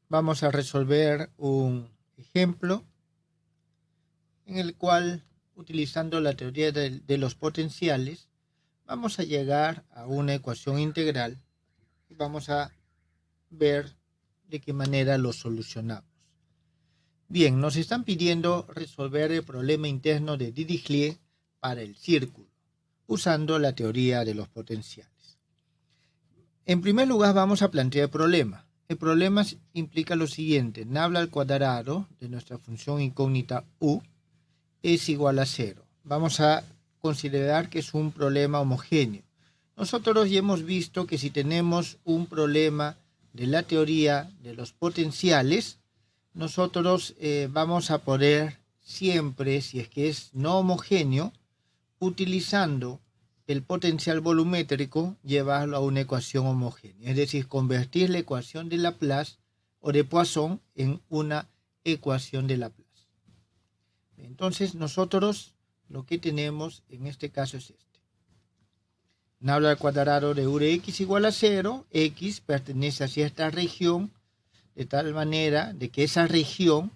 vamos a resolver un ejemplo en el cual, utilizando la teoría de los potenciales, vamos a llegar a una ecuación integral y vamos a ver de qué manera lo solucionamos. Bien, nos están pidiendo resolver el problema interno de Dirichlet para el círculo, usando la teoría de los potenciales. En primer lugar, vamos a plantear el problema. El problema implica lo siguiente: nabla al cuadrado de nuestra función incógnita u es igual a 0. Vamos a considerar que es un problema homogéneo. Nosotros ya hemos visto que si tenemos un problema de la teoría de los potenciales, nosotros vamos a poder siempre, si es que es no homogéneo, utilizando el potencial volumétrico, llevarlo a una ecuación homogénea, es decir, convertir la ecuación de Laplace o de Poisson en una ecuación de Laplace. Entonces nosotros lo que tenemos en este caso es este. Nabla al cuadrado de u de x igual a 0, x pertenece a cierta región, de tal manera de que esa región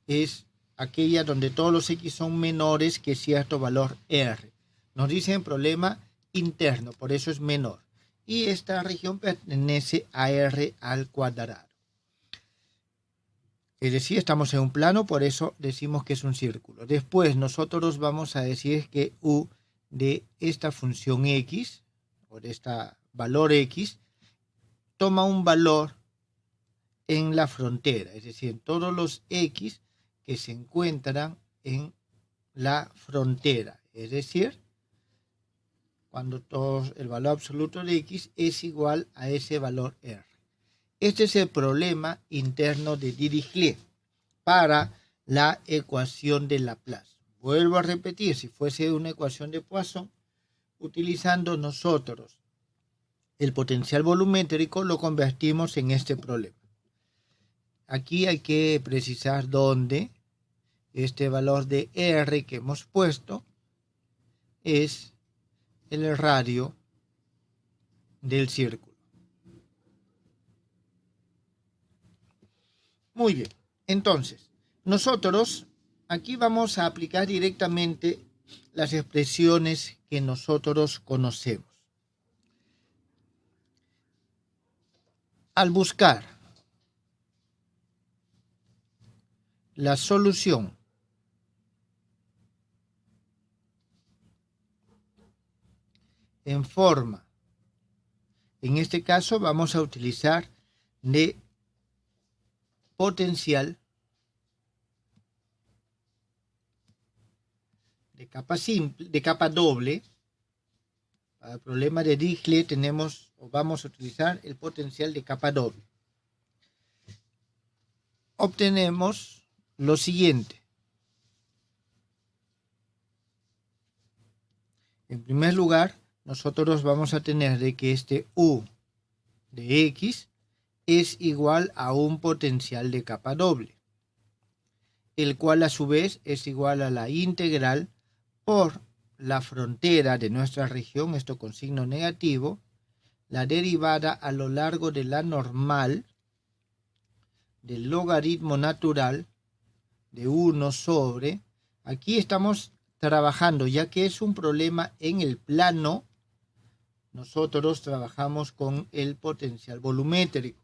es aquella donde todos los x son menores que cierto valor r. Nos dicen problema interno, por eso es menor. Y esta región pertenece a r al cuadrado. Es decir, estamos en un plano, por eso decimos que es un círculo. Después nosotros vamos a decir que u de esta función x, o de este valor x, toma un valor en la frontera, es decir, en todos los x que se encuentran en la frontera, es decir, cuando el valor absoluto de x es igual a ese valor r. Este es el problema interno de Dirichlet para la ecuación de Laplace. Vuelvo a repetir, si fuese una ecuación de Poisson, utilizando nosotros el potencial volumétrico, lo convertimos en este problema. Aquí hay que precisar dónde este valor de r que hemos puesto es el radio del círculo. Muy bien, entonces, nosotros aquí vamos a aplicar directamente las expresiones que nosotros conocemos. Al buscar la solución en forma, en este caso vamos a utilizar de potencial de capa simple, de capa doble. Para el problema de Dirichlet tenemos o vamos a utilizar el potencial de capa doble. Obtenemos lo siguiente. En primer lugar, nosotros vamos a tener de que este u de x es igual a un potencial de capa doble, el cual a su vez es igual a la integral por la frontera de nuestra región, esto con signo negativo, la derivada a lo largo de la normal del logaritmo natural de 1 sobre, aquí estamos trabajando, ya que es un problema en el plano, nosotros trabajamos con el potencial volumétrico.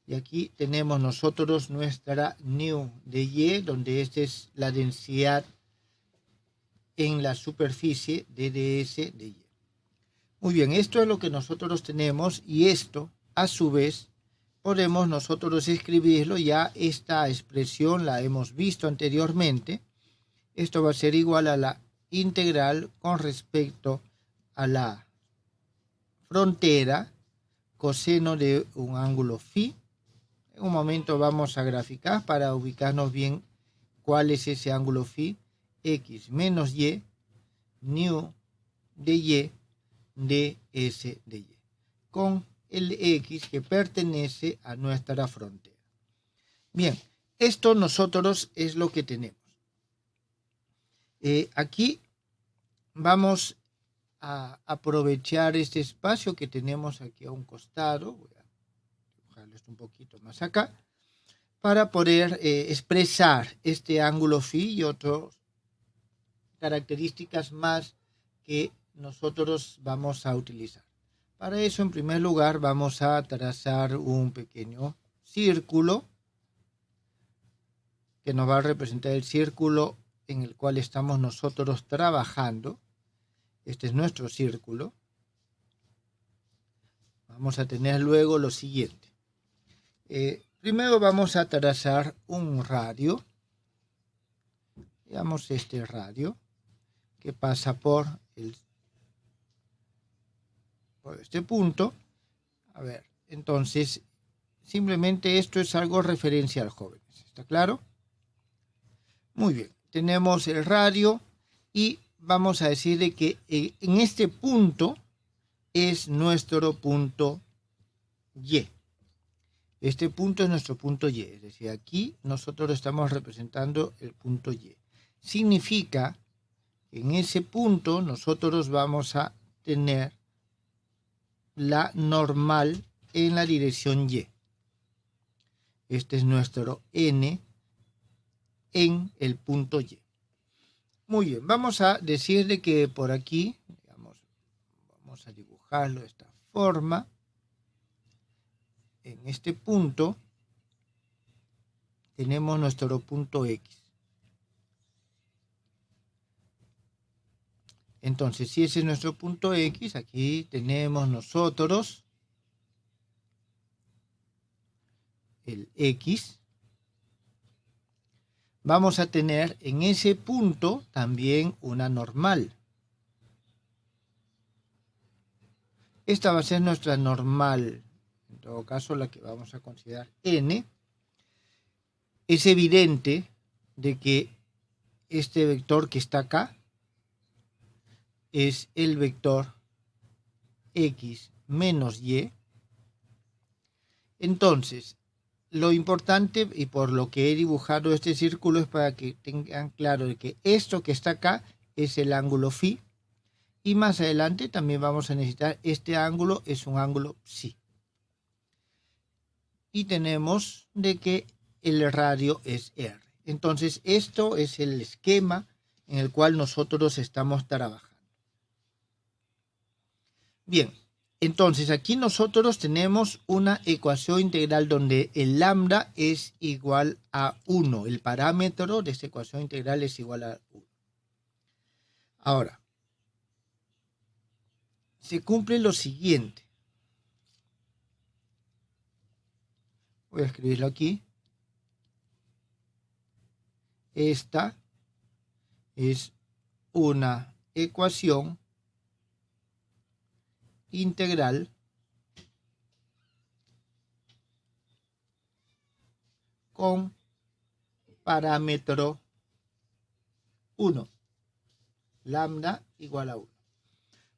Y aquí tenemos nosotros nuestra nu de y, donde esta es la densidad en la superficie de ds de y. Muy bien, esto es lo que nosotros tenemos y esto, a su vez, podemos nosotros escribirlo, ya esta expresión la hemos visto anteriormente. Esto va a ser igual a la integral con respecto a la frontera coseno de un ángulo phi. En un momento vamos a graficar para ubicarnos bien cuál es ese ángulo phi, x menos y, nu de y, ds de y, con el x que pertenece a nuestra frontera. Bien, esto nosotros es lo que tenemos. Aquí vamos a aprovechar este espacio que tenemos aquí a un costado. Voy a dibujarlo esto un poquito más acá. para poder expresar este ángulo phi y otras características más que nosotros vamos a utilizar. Para eso, en primer lugar, vamos a trazar un pequeño círculo que nos va a representar el círculo en el cual estamos nosotros trabajando. Este es nuestro círculo. Vamos a tener luego lo siguiente. Primero vamos a trazar un radio. Veamos este radio que pasa por este punto. A ver, entonces, simplemente esto es algo referencial, jóvenes. ¿Está claro? Muy bien. Tenemos el radio y vamos a decirle que en este punto es nuestro punto Y. Este punto es nuestro punto Y. Es decir, aquí nosotros estamos representando el punto Y. Significa que en ese punto nosotros vamos a tener la normal en la dirección Y. Este es nuestro N en el punto Y. Muy bien, vamos a decirle que por aquí, digamos, vamos a dibujarlo de esta forma. En este punto tenemos nuestro punto X. Entonces, si ese es nuestro punto X, aquí tenemos nosotros el X. Vamos a tener en ese punto también una normal. Esta va a ser nuestra normal, en todo caso la que vamos a considerar N. Es evidente de que este vector que está acá es el vector X menos Y. Entonces, lo importante y por lo que he dibujado este círculo es para que tengan claro de que esto que está acá es el ángulo phi y más adelante también vamos a necesitar este ángulo, es un ángulo psi. Y tenemos de que el radio es R. Entonces esto es el esquema en el cual nosotros estamos trabajando. Bien. Entonces, aquí nosotros tenemos una ecuación integral donde el lambda es igual a 1. El parámetro de esta ecuación integral es igual a 1. Ahora, se cumple lo siguiente. Voy a escribirlo aquí. Esta es una ecuación integral con parámetro 1, lambda igual a 1.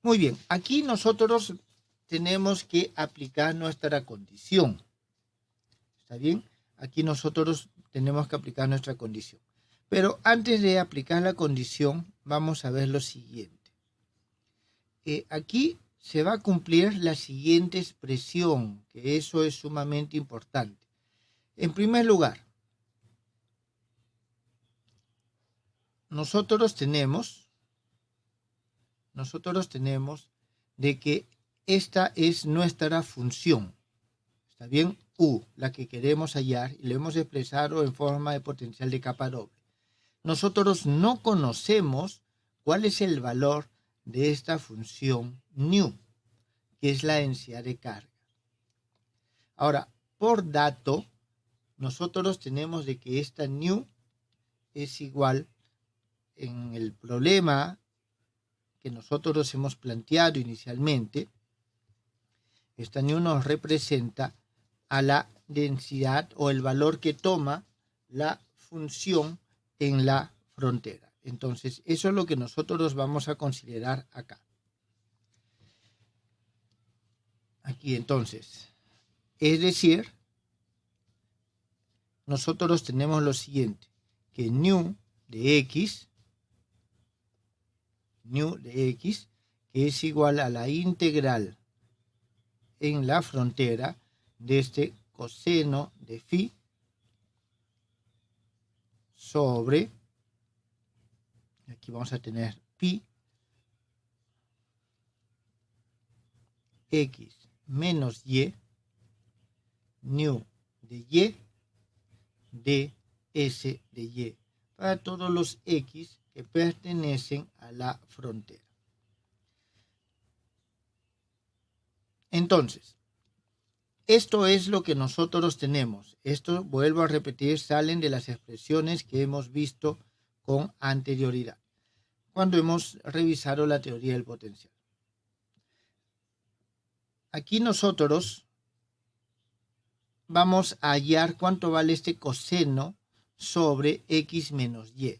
Muy bien, aquí nosotros tenemos que aplicar nuestra condición. ¿Está bien? Aquí nosotros tenemos que aplicar nuestra condición. Pero antes de aplicar la condición, vamos a ver lo siguiente. Aquí se va a cumplir la siguiente expresión, que eso es sumamente importante. En primer lugar, nosotros tenemos de que esta es nuestra función. ¿Está bien? U, la que queremos hallar, y lo hemos expresado en forma de potencial de capa doble. Nosotros no conocemos cuál es el valor de esta función nu, que es la densidad de carga. Ahora, por dato, nosotros tenemos de que esta nu es igual en el problema que nosotros hemos planteado inicialmente. Esta nu nos representa a la densidad o el valor que toma la función en la frontera. Entonces, eso es lo que nosotros vamos a considerar acá. Aquí, entonces, es decir, nosotros tenemos lo siguiente, que nu de x, que es igual a la integral en la frontera de este coseno de phi sobre, aquí vamos a tener pi, x menos y, nu de y, ds de y, para todos los x que pertenecen a la frontera. Entonces, esto es lo que nosotros tenemos. Esto, vuelvo a repetir, salen de las expresiones que hemos visto con anterioridad, cuando hemos revisado la teoría del potencial. Aquí nosotros vamos a hallar cuánto vale este coseno sobre x menos y.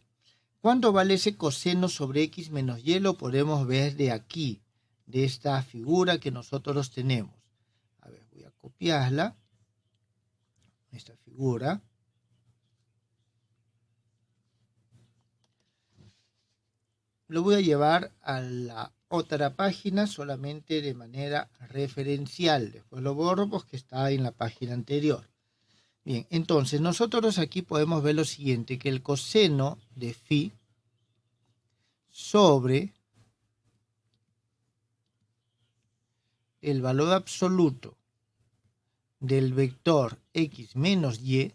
¿Cuánto vale ese coseno sobre x menos y? Lo podemos ver de aquí, de esta figura que nosotros tenemos. A ver, voy a copiarla, esta figura. Lo voy a llevar a la otra página solamente de manera referencial. Después lo borro porque está en la página anterior. Bien, entonces nosotros aquí podemos ver lo siguiente, que el coseno de phi sobre el valor absoluto del vector x menos y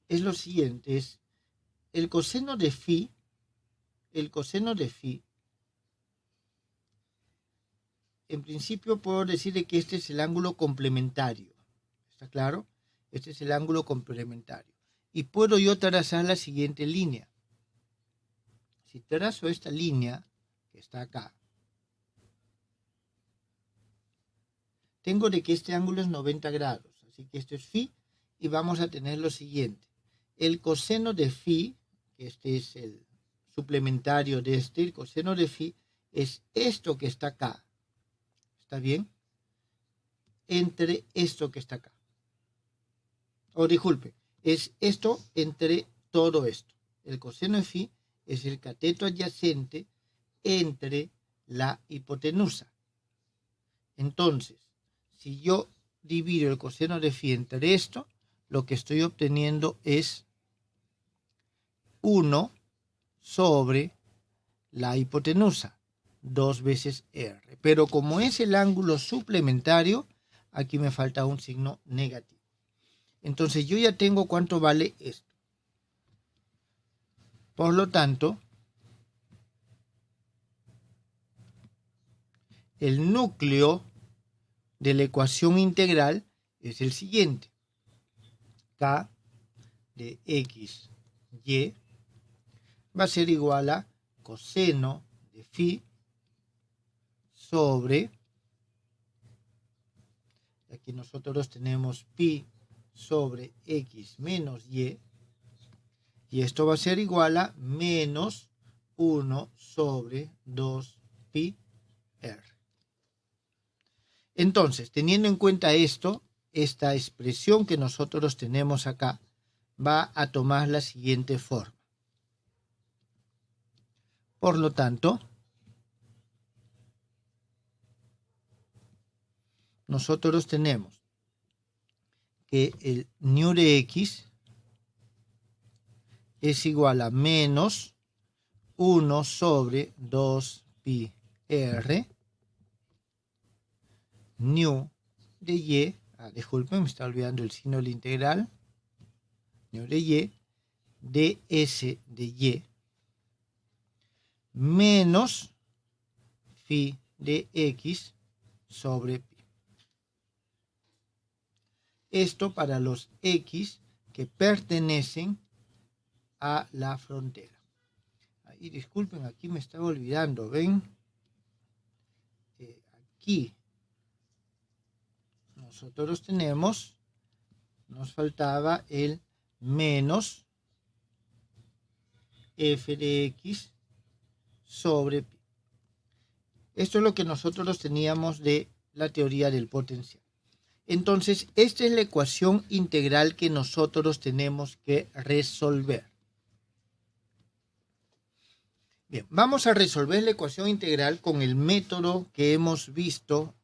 es lo siguiente, es el coseno de phi, en principio puedo decir que este es el ángulo complementario, ¿está claro? Este es el ángulo complementario. Y puedo yo trazar la siguiente línea. Si trazo esta línea, que está acá, tengo de que este ángulo es 90 grados, así que esto es phi, y vamos a tener lo siguiente. El coseno de phi, que este es el suplementario de este, el coseno de phi, es esto que está acá, ¿está bien? Entre esto que está acá. O disculpe, es esto entre todo esto. El coseno de phi es el cateto adyacente entre la hipotenusa. Entonces, si yo divido el coseno de phi entre esto, lo que estoy obteniendo es 1 sobre la hipotenusa, 2 veces r. Pero como es el ángulo suplementario, aquí me falta un signo negativo. Entonces yo ya tengo cuánto vale esto. Por lo tanto, el núcleo de la ecuación integral es el siguiente. K de x, y va a ser igual a coseno de phi sobre, aquí nosotros tenemos pi sobre x menos y esto va a ser igual a menos 1 sobre 2 pi r. Entonces, teniendo en cuenta esto, esta expresión que nosotros tenemos acá va a tomar la siguiente forma. Por lo tanto, nosotros tenemos que el nu de x es igual a menos 1 sobre 2 pi r, nu de y, disculpen, me está olvidando el signo de la integral, nu de y, ds de y, menos phi de x sobre pi. Esto para los x que pertenecen a la frontera. Y disculpen, aquí me estaba olvidando, ¿ven? Aquí nosotros tenemos, nos faltaba el menos f de x sobre pi. Esto es lo que nosotros teníamos de la teoría del potencial. Entonces, esta es la ecuación integral que nosotros tenemos que resolver. Bien, vamos a resolver la ecuación integral con el método que hemos visto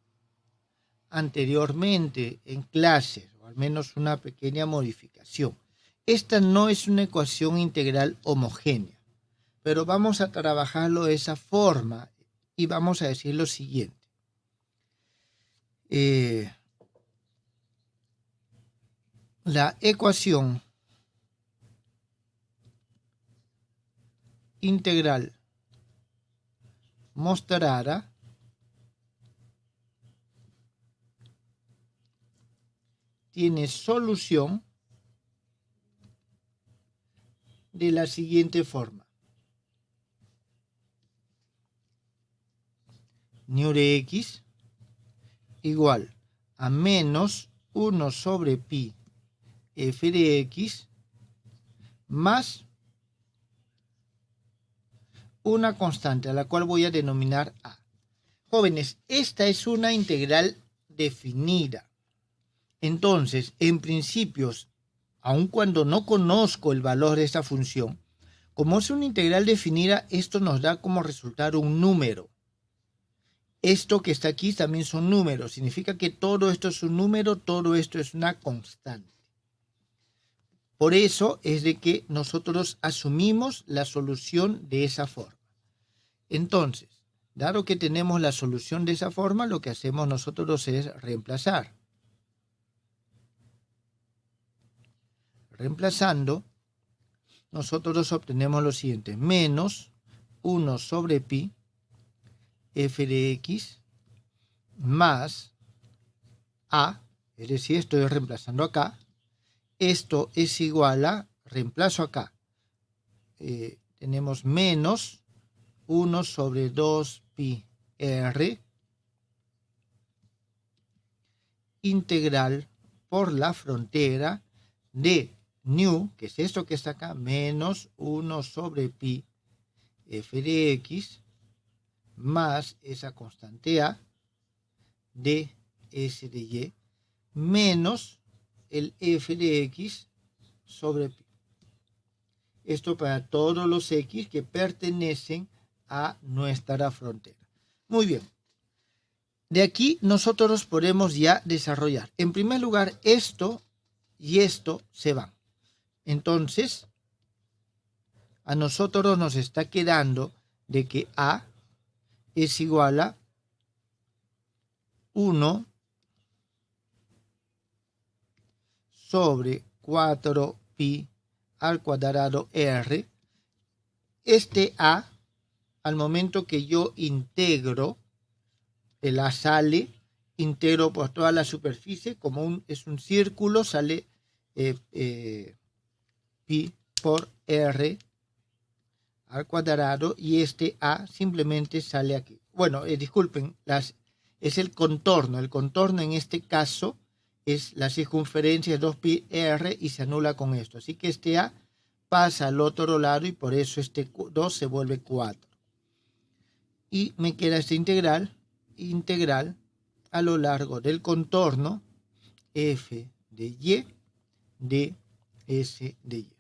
anteriormente en clases. o al menos una pequeña modificación. Esta no es una ecuación integral homogénea, pero vamos a trabajarlo de esa forma y vamos a decir lo siguiente. La ecuación integral mostrará tiene solución de la siguiente forma. Nu de x igual a menos 1 sobre pi f de x más una constante a la cual voy a denominar a. Jóvenes, esta es una integral definida. Entonces, en principios, aun cuando no conozco el valor de esta función, como es una integral definida, esto nos da como resultado un número. Esto que está aquí también son números. Significa que todo esto es un número, todo esto es una constante. Por eso es de que nosotros asumimos la solución de esa forma. Entonces, dado que tenemos la solución de esa forma, lo que hacemos nosotros es reemplazar. Reemplazando, nosotros obtenemos lo siguiente. Menos 1 sobre pi f de x más a, es decir, estoy reemplazando acá. Esto es igual a, reemplazo acá, tenemos menos 1 sobre 2 pi r integral por la frontera de nu, que es esto que está acá, menos 1 sobre pi f de x más esa constante a de s de y menos el f de x sobre pi. Esto para todos los x que pertenecen a nuestra frontera. Muy bien. De aquí nosotros podemos ya desarrollar. En primer lugar, esto y esto se van. Entonces, a nosotros nos está quedando de que a es igual a 1 sobre 4 pi al cuadrado r. Este a, al momento que yo integro, el a sale, integro por toda la superficie, como es un círculo, sale pi por r al cuadrado, y este a simplemente sale aquí. Bueno, disculpen, es el contorno. El contorno en este caso es la circunferencia de 2pi r y se anula con esto. Así que este a pasa al otro lado y por eso este 2 se vuelve 4. Y me queda esta integral a lo largo del contorno f de y de s de y.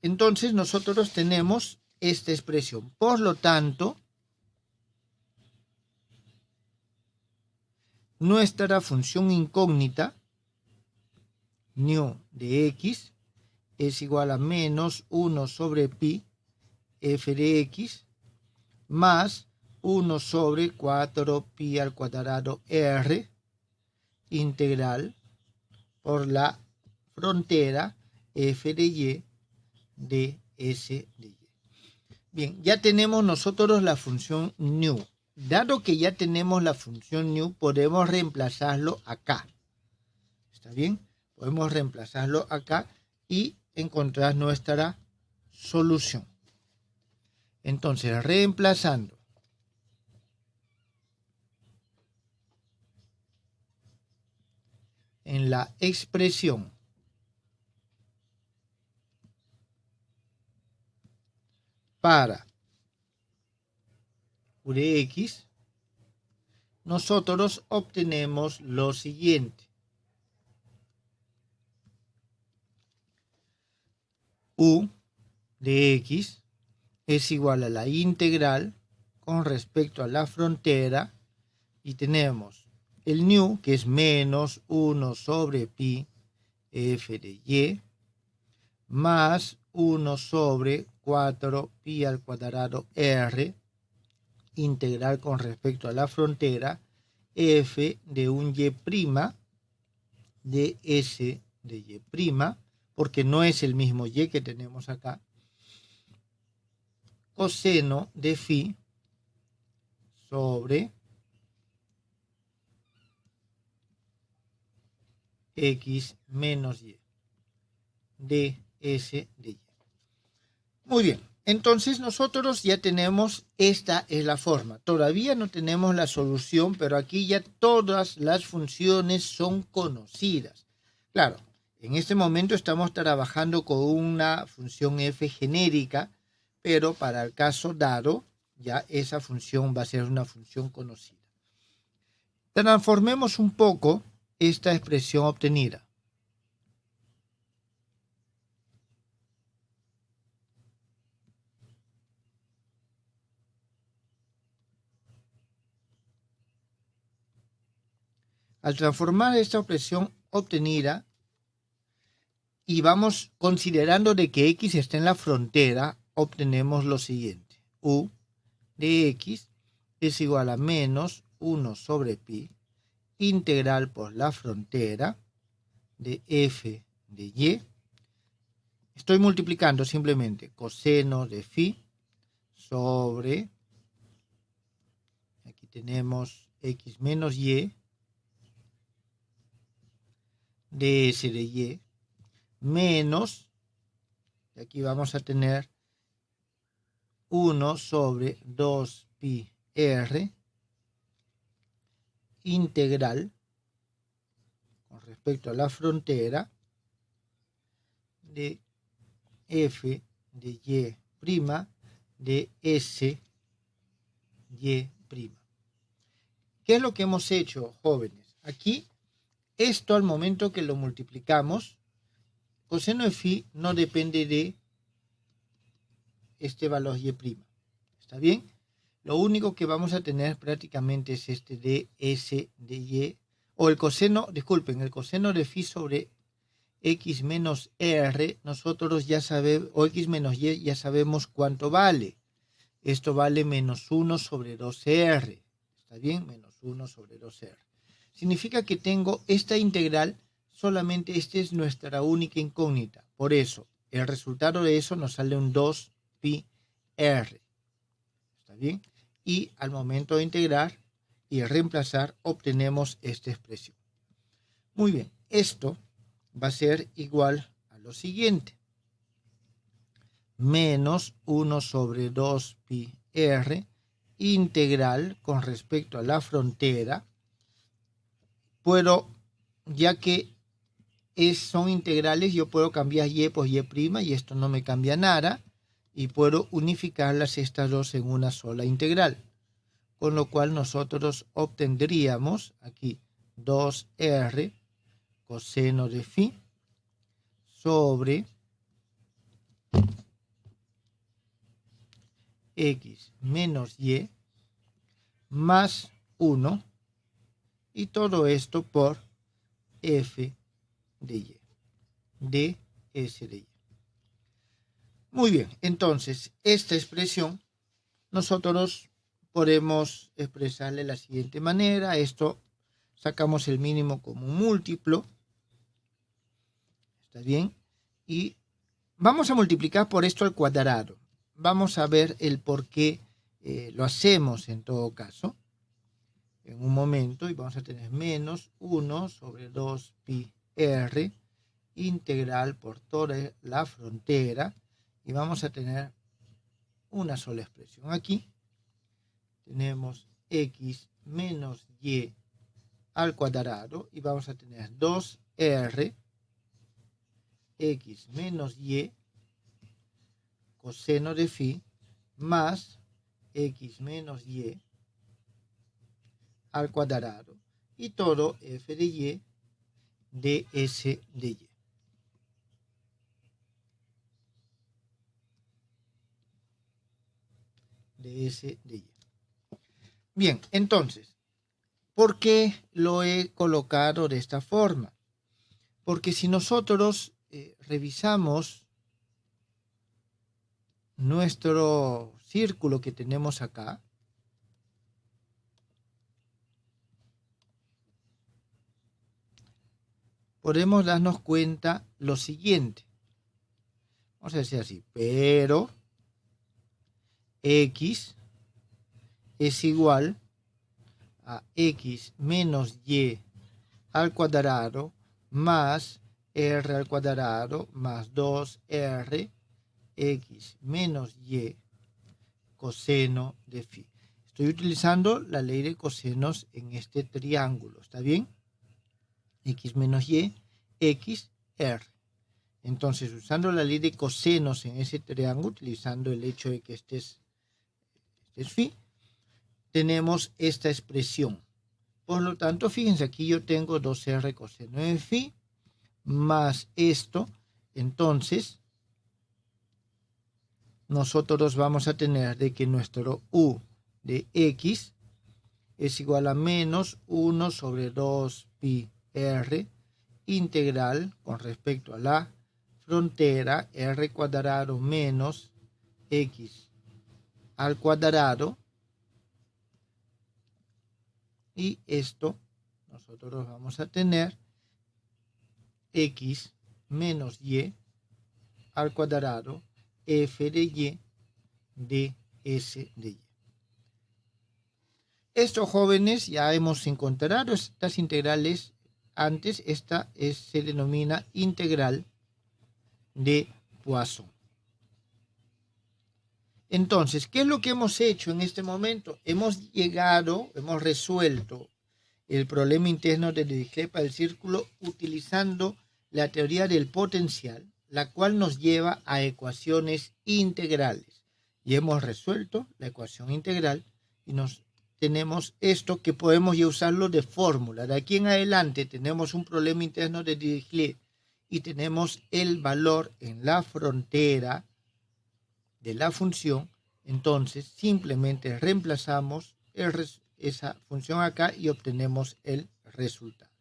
Entonces nosotros tenemos esta expresión. Por lo tanto, nuestra función incógnita nu de x es igual a menos 1 sobre pi f de x más 1 sobre 4 pi al cuadrado r integral por la frontera f de y de s de y. Bien, ya tenemos nosotros la función nu. Dado que ya tenemos la función nu, podemos reemplazarlo acá. ¿Está bien? Podemos reemplazarlo acá y encontrar nuestra solución. Entonces, reemplazando en la expresión para u de x, nosotros obtenemos lo siguiente. U de x es igual a la integral con respecto a la frontera, y tenemos el nu, que es menos 1 sobre pi f de y, más 1 sobre 4 pi al cuadrado r, integral con respecto a la frontera, f de un y' de s de y', porque no es el mismo y que tenemos acá, coseno de phi sobre x menos y de s de y. Muy bien, entonces nosotros ya tenemos, esta es la forma. Todavía no tenemos la solución, pero aquí ya todas las funciones son conocidas. Claro, en este momento estamos trabajando con una función f genérica, pero para el caso dado, ya esa función va a ser una función conocida. Transformemos un poco esta expresión obtenida. Al transformar esta expresión obtenida y vamos considerando de que x está en la frontera, obtenemos lo siguiente. U de x es igual a menos 1 sobre pi integral por la frontera de f de y. Estoy multiplicando simplemente coseno de phi sobre, aquí tenemos x menos y de s de y, menos, aquí vamos a tener 1 sobre 2 pi r integral con respecto a la frontera de f de y' de s y'. ¿Qué es lo que hemos hecho, jóvenes? Aquí, esto al momento que lo multiplicamos, coseno de phi no depende de este valor y'. ¿Está bien? Lo único que vamos a tener prácticamente es este de s de y, o el coseno, disculpen, el coseno de phi sobre x menos r, nosotros ya sabemos, o x menos y ya sabemos cuánto vale. Esto vale menos 1 sobre 2r. ¿Está bien? Menos 1 sobre 2r. Significa que tengo esta integral, solamente esta es nuestra única incógnita. Por eso, el resultado de eso nos sale un 2 pi r. ¿Está bien? Y al momento de integrar y reemplazar, obtenemos esta expresión. Muy bien, esto va a ser igual a lo siguiente. Menos 1 sobre 2 pi r integral con respecto a la frontera. Puedo, ya que son integrales, yo puedo cambiar y por y' y esto no me cambia nada. Y puedo unificarlas estas dos en una sola integral. Con lo cual nosotros obtendríamos aquí 2r coseno de phi sobre x menos y más 1 y todo esto por f de y, de s de y. Muy bien, entonces esta expresión nosotros podemos expresarle de la siguiente manera. Esto sacamos el mínimo como un múltiplo. ¿Está bien? Y vamos a multiplicar por esto al cuadrado. Vamos a ver el por qué lo hacemos en todo caso. En un momento, y vamos a tener menos 1 sobre 2 pi r integral por toda la frontera. Y vamos a tener una sola expresión. Aquí tenemos x menos y al cuadrado y vamos a tener 2r x menos y coseno de phi más x menos y al cuadrado y todo f de y de s de y. De s de y. Bien, entonces, ¿Por qué lo he colocado de esta forma? Porque si nosotros revisamos nuestro círculo que tenemos acá, podemos darnos cuenta lo siguiente. Vamos a decir así, pero x es igual a x menos y al cuadrado más r al cuadrado más 2r x menos y coseno de phi. Estoy utilizando la ley de cosenos en este triángulo, ¿está bien? X menos y, x, r. Entonces, usando la ley de cosenos en ese triángulo, utilizando el hecho de que este es phi, tenemos esta expresión. Por lo tanto, fíjense, aquí yo tengo 2r coseno de phi más esto. Entonces, nosotros vamos a tener de que nuestro u de x es igual a menos 1 sobre 2 pi r integral con respecto a la frontera r cuadrado menos x al cuadrado, y esto nosotros vamos a tener x menos y al cuadrado f de y de s de y. Estos jóvenes ya hemos encontrado estas integrales antes. Esta se denomina integral de Poisson. Entonces, ¿qué es lo que hemos hecho en este momento? Hemos resuelto el problema interno de Dirichlet para el círculo utilizando la teoría del potencial, la cual nos lleva a ecuaciones integrales. Y hemos resuelto la ecuación integral y tenemos esto que podemos ya usarlo de fórmula. De aquí en adelante tenemos un problema interno de Dirichlet y tenemos el valor en la frontera de la función. Entonces simplemente reemplazamos esa función acá y obtenemos el resultado.